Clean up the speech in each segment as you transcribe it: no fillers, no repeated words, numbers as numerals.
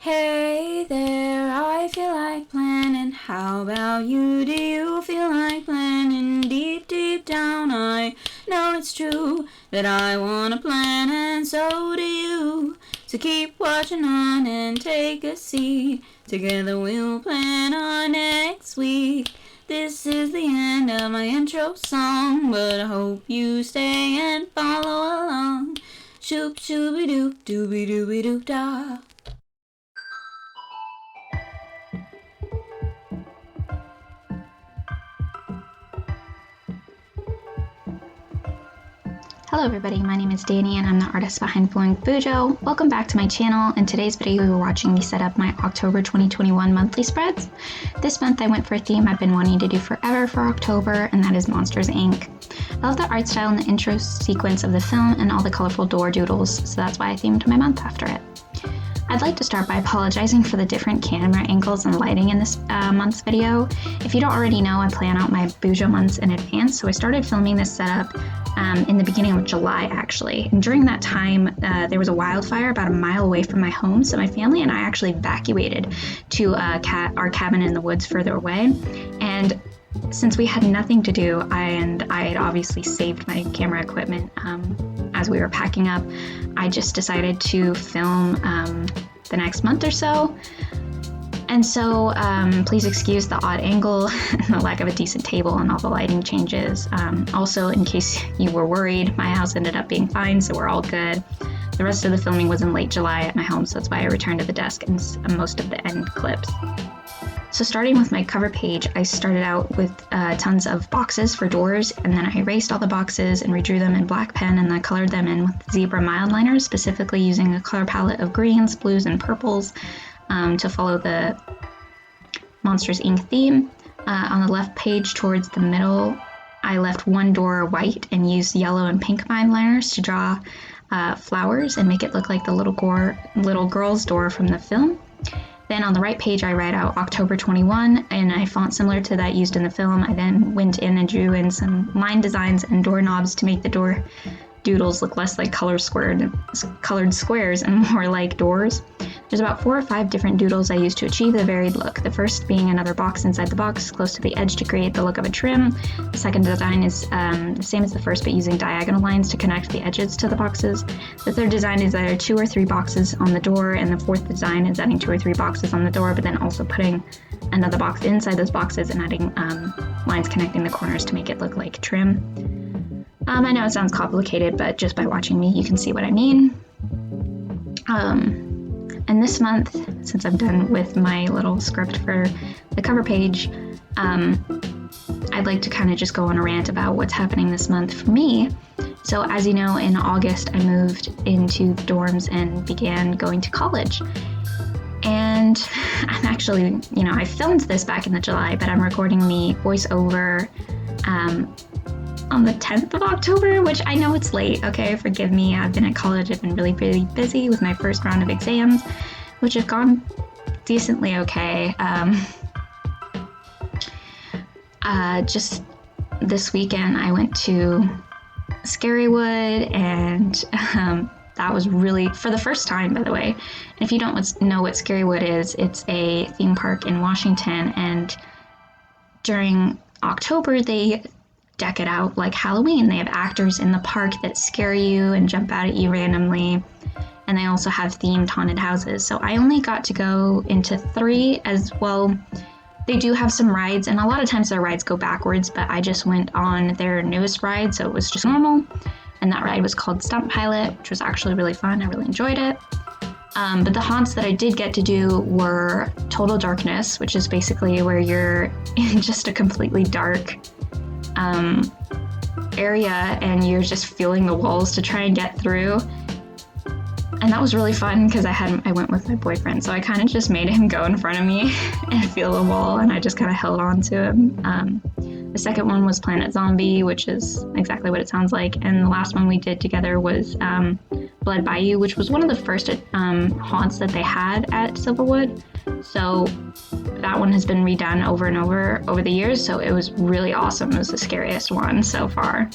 Hey there, I feel like planning. How about you? Do you feel like planning? Deep, deep down, I know it's true that I wanna plan, and so do you. So keep watching on and take a seat. Together we'll plan our next week. This is the end of my intro song, but I hope you stay and follow along. Shoop shooby doop dooby dooby doop da. Hello everybody, my name is Danny and I'm the artist behind Flowing Bujo. Welcome back to my channel. In today's video we're watching me set up my October 2021 monthly spreads. This month I went for a theme I've been wanting to do forever for October, and that is Monsters Inc. I love the art style and the intro sequence of the film and all the colorful door doodles, so that's why I themed my month after it. I'd like to start by apologizing for the different camera angles and lighting in this month's video. If you don't already know, I plan out my Bujo months in advance, so I started filming this setup in the beginning of July actually. And during that time, there was a wildfire about a mile away from my home, so my family and I actually evacuated to our cabin in the woods further away. And since we had nothing to do, I had obviously saved my camera equipment as we were packing up, I just decided to film the next month or so. And so please excuse the odd angle and the lack of a decent table and all the lighting changes. Also, in case you were worried, my house ended up being fine, so we're all good. The rest of the filming was in late July at my home, so that's why I returned to the desk and most of the end clips. So starting with my cover page, I started out with tons of boxes for doors, and then I erased all the boxes and redrew them in black pen, and then colored them in with zebra mild liners, specifically using a color palette of greens, blues, and purples to follow the Monsters Inc. theme. On the left page towards the middle, I left one door white and used yellow and pink mild liners to draw flowers and make it look like the little girl's door from the film. Then on the right page, I write out October 21 in a font similar to that used in the film. I then went in and drew in some line designs and doorknobs to make the door doodles look less like colored squares and more like doors. There's about 4 or 5 different doodles I used to achieve the varied look. The first being another box inside the box, close to the edge to create the look of a trim. The second design is the same as the first, but using diagonal lines to connect the edges to the boxes. The third design is either 2 or 3 boxes on the door, and the fourth design is adding 2 or 3 boxes on the door, but then also putting another box inside those boxes and adding lines connecting the corners to make it look like trim. I know it sounds complicated, but just by watching me, you can see what I mean. And this month, since I'm done with my little script for the cover page, I'd like to kind of just go on a rant about what's happening this month for me. So as you know, in August, I moved into the dorms and began going to college. And I'm actually, I filmed this back in July, but I'm recording the voiceover on the 10th of October, which I know it's late, okay? Forgive me, I've been at college, I've been really, really busy with my first round of exams, which have gone decently okay. Just this weekend, I went to Scarywood, and that was really, for the first time, by the way. And if you don't know what Scarywood is, it's a theme park in Washington, and during October, they deck it out like Halloween. They have actors in the park that scare you and jump out at you randomly, and they also have themed haunted houses. So I only got to go into 3 as well. They do have some rides, and a lot of times their rides go backwards, but I just went on their newest ride, so it was just normal, and that ride was called Stunt Pilot, which was actually really fun. I really enjoyed it. But the haunts that I did get to do were Total Darkness, which is basically where you're in just a completely dark area and you're just feeling the walls to try and get through. And that was really fun because I went with my boyfriend, so I kind of just made him go in front of me and feel the wall, and I just kind of held on to him. The second one was Planet Zombie, which is exactly what it sounds like, and the last one we did together was Blood Bayou, which was one of the first haunts that they had at Silverwood. So that one has been redone over and over the years, so it was really awesome. It was the scariest one so far.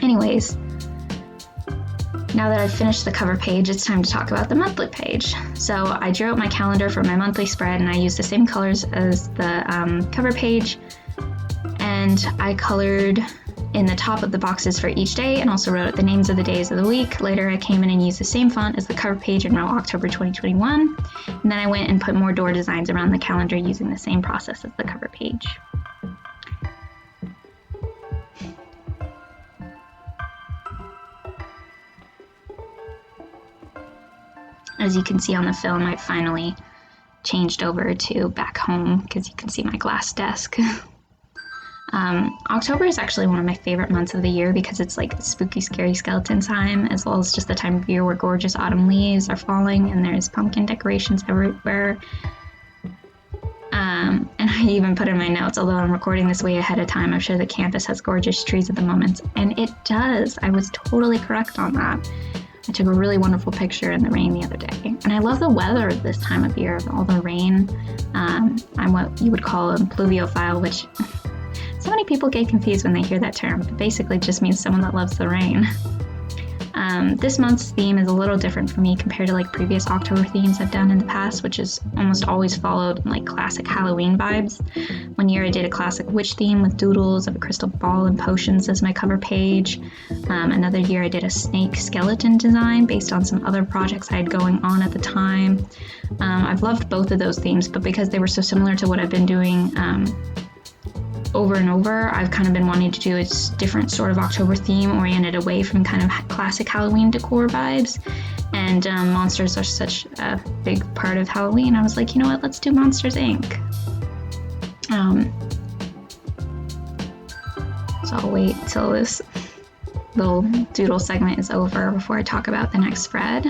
Anyways, Now that I've finished the cover page, it's time to talk about the monthly page. So I drew out my calendar for my monthly spread, and I used the same colors as the cover page, and I colored in the top of the boxes for each day and also wrote out the names of the days of the week. Later, I came in and used the same font as the cover page and wrote October 2021, and then I went and put more door designs around the calendar using the same process as the cover page. As you can see on the film, I finally changed over to back home because you can see my glass desk. October is actually one of my favorite months of the year because it's like spooky, scary skeleton time, as well as just the time of year where gorgeous autumn leaves are falling and there's pumpkin decorations everywhere. And I even put in my notes, although I'm recording this way ahead of time, I'm sure the campus has gorgeous trees at the moment, and it does. I was totally correct on that. I took a really wonderful picture in the rain the other day. And I love the weather this time of year, all the rain. I'm what you would call a pluviophile, which so many people get confused when they hear that term. It basically just means someone that loves the rain. This month's theme is a little different for me compared to like previous October themes I've done in the past, which is almost always followed like classic Halloween vibes. One year I did a classic witch theme with doodles of a crystal ball and potions as my cover page. Another year I did a snake skeleton design based on some other projects I had going on at the time. I've loved both of those themes, but because they were so similar to what I've been doing over and over, I've kind of been wanting to do a different sort of October theme oriented away from kind of classic Halloween decor vibes. And monsters are such a big part of Halloween. I was like, you know what, let's do Monsters Inc. So I'll wait till this little doodle segment is over before I talk about the next spread.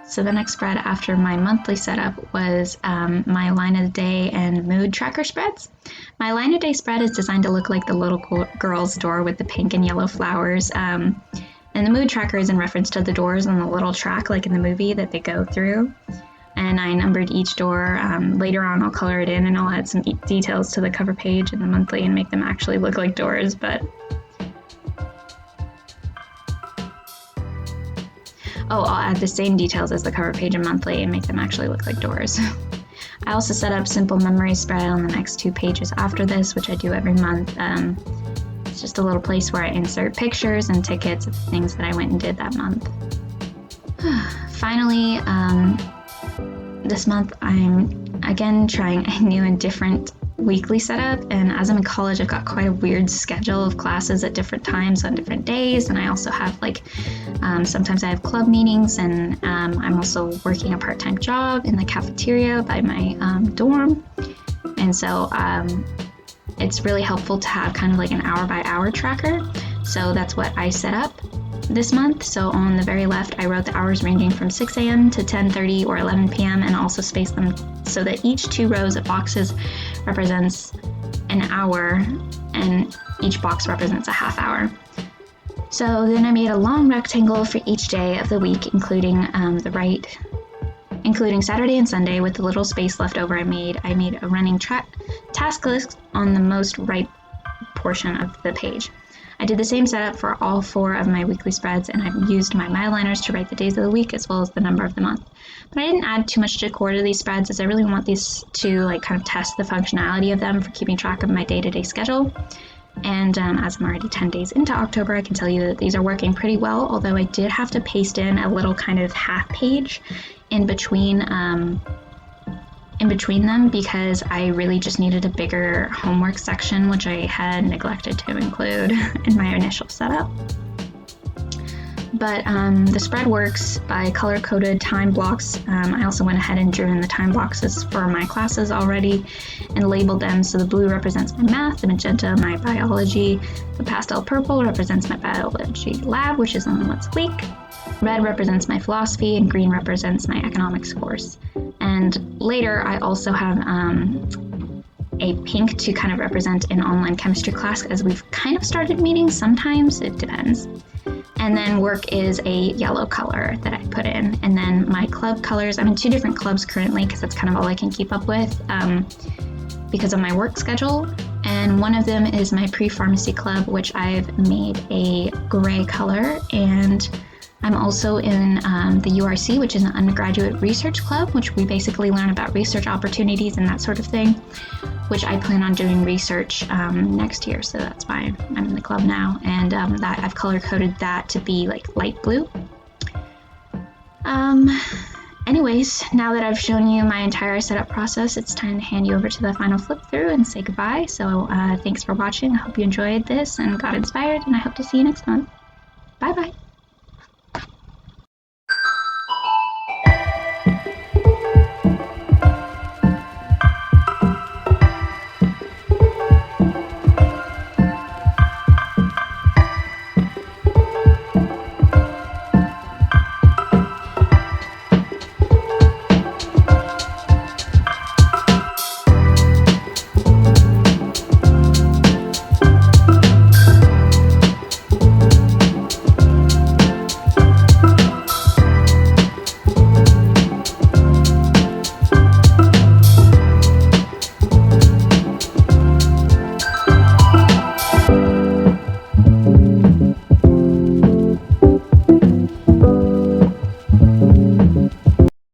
So the next spread after my monthly setup was my line of the day and mood tracker spreads. My line of day spread is designed to look like the little girl's door with the pink and yellow flowers. And the mood tracker is in reference to the doors on the little track, like in the movie, that they go through. And I numbered each door. Later on, I'll color it in and I'll add some details to the cover page and the monthly and make them actually look like doors. I'll add the same details as the cover page and monthly and make them actually look like doors. I also set up simple memory spread on the next 2 pages after this, which I do every month. It's just a little place where I insert pictures and tickets of things that I went and did that month. Finally, this month I'm again trying a new and different weekly setup, and as I'm in college I've got quite a weird schedule of classes at different times on different days, and I also have sometimes I have club meetings, and I'm also working a part-time job in the cafeteria by my dorm, and so it's really helpful to have kind of like an hour-by-hour tracker. So that's what I set up this month. So on the very left I wrote the hours ranging from 6 a.m. to 10:30 or 11 p.m. and also spaced them so that each 2 rows of boxes represents an hour and each box represents a half hour. So then I made a long rectangle for each day of the week, including Saturday and Sunday, with the little space left over. I made a running task list on the most right portion of the page. I did the same setup for all 4 of my weekly spreads, and I've used my myliners to write the days of the week as well as the number of the month. But I didn't add too much decor to these spreads, as I really want these to kind of test the functionality of them for keeping track of my day-to-day schedule. And as I'm already 10 days into October, I can tell you that these are working pretty well, although I did have to paste in a little kind of half page in between them because I really just needed a bigger homework section, which I had neglected to include in my initial setup. But the spread works by color-coded time blocks. I also went ahead and drew in the time boxes for my classes already and labeled them. So the blue represents my math, the magenta my biology, the pastel purple represents my biology lab, which is on once a week. Red represents my philosophy, and green represents my economics course. And later I also have a pink to kind of represent an online chemistry class, as we've kind of started meeting. Sometimes it depends. And then work is a yellow color that I put in. And then my club colors, I'm in 2 different clubs currently because that's kind of all I can keep up with because of my work schedule. And one of them is my pre-pharmacy club, which I've made a gray color. And I'm also in the URC, which is an undergraduate research club, which we basically learn about research opportunities and that sort of thing, which I plan on doing research next year. So that's why I'm in the club now. And that I've color coded that to be like light blue. Anyways, now that I've shown you my entire setup process, it's time to hand you over to the final flip through and say goodbye. So thanks for watching. I hope you enjoyed this and got inspired, and I hope to see you next month. Bye bye.